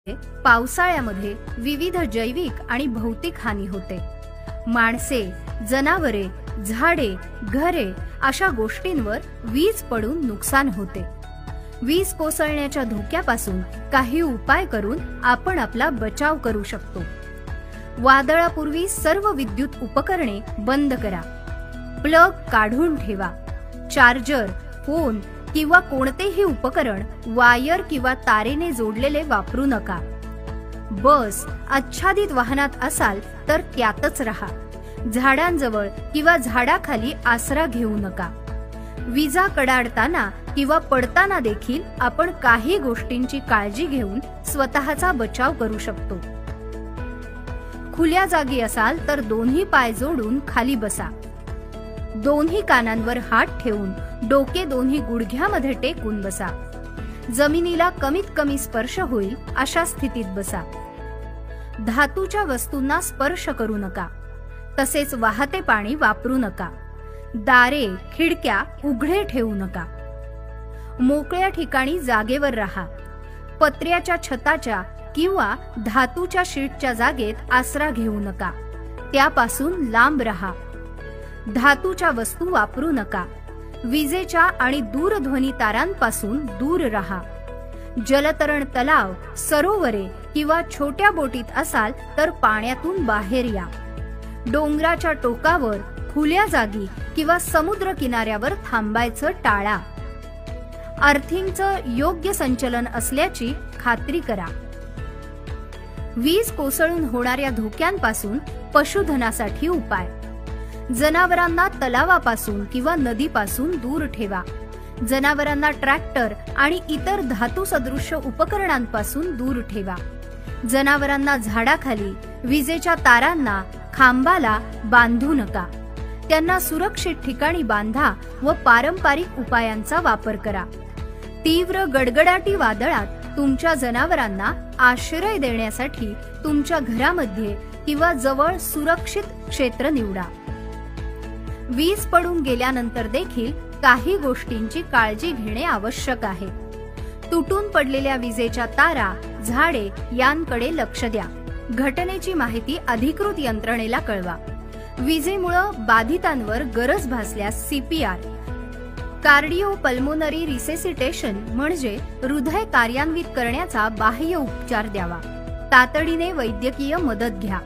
पावसाळ्यामध्ये विविध जैविक आणि भौतिक हानी होते। माणसे, जनावरे, झाडे, घरे अशा गोष्टींवर वीज पडून नुकसान होते। वीज कोसळण्याच्या धोक्यापासून काही उपाय करून आपण आपला बचाव करू शकतो। वादळापूर्वी सर्व विद्युत उपकरणे बंद करा। प्लग काढून ठेवा। चार्जर, फोन किंवा कोणतेही उपकरण वायर किंवा तारेने जोडलेले वापरू नका। बस, आच्छादित वाहनात असाल तर त्यातच राहा। झाडांजवळ किंवा झाडाखाली आसरा घेऊ नका। विजा कडाडताना किंवा पडताना देखील आपण काही गोष्टींची काळजी घेऊन स्वतःचा बचाव करू शकतो। खुल्या जागी असाल तर दोन्ही पाय जोडून खाली बसा। दोन्ही कानांवर हात ठेवून डोके दोन्ही गुडघ्यामध्ये टेकून बसा। जमिनीला कमीत कमी स्पर्श होईल अशा स्थितीत बसा। धातूच्या वस्तूंना स्पर्श करू नका। तसेच वाहते पाणी वापरू नका। दारे, खिडक्या उघडे ठेवू नका। मोकळ्या ठिकाणी जागेवर राहा। पत्र्याच्या छताच्या किंवा धातूच्या शीटच्या जागेत आसरा घेऊ नका। त्यापासून लांब राहा। धातूच्या वस्तू वापरू नका। विजेच्या आणि दूरध्वनी तारांपासून दूर राहा। जलतरण तलाव, सरोवरे किंवा छोट्या बोटीत असाल तर पाण्यातून बाहेर या। डोंगराच्या टोकावर, खुल्या जागी किंवा समुद्र किनाऱ्यावर थांबायचं टाळा। अर्थिंगचं योग्य संचलन असल्याची खात्री करा। वीज कोसळून होणाऱ्या धोक्यांपासून पशुधनासाठी उपाय। जनावरांना तलावापासून किंवा नदीपासून दूर ठेवा। जनावरांना ट्रॅक्टर आणि इतर धातू सदृश्य उपकरणांपासून दूर ठेवा। जनावरांना झाडाखाली, विजेच्या तारांना, खांबाला बांधू नका। त्यांना सुरक्षित ठिकाणी बांधा व पारंपरिक उपायांचा वापर करा। तीव्र गडगडाटी वादळात तुमच्या जनावरांना आश्रय देण्यासाठी तुमच्या घरामध्ये किंवा जवळ सुरक्षित क्षेत्र निवडा। वीज पडून गेल्यानंतर देखील काही गोष्टींची काळजी घेणे आवश्यक आहे। तुटून पडलेल्या विजेच्या तारा, झाडे यांकडे लक्ष द्या। घटनेची माहिती अधिकृत यंत्रणेला कळवा। विजेमुळे बाधितांवर गरज भासल्यास CPR, कार्डिओपल्मोनरी रिसेसिटेशन म्हणजे हृदय कार्यान्वित करण्याचा बाह्य उपचार द्यावा। तातडीने वैद्यकीय मदत घ्या।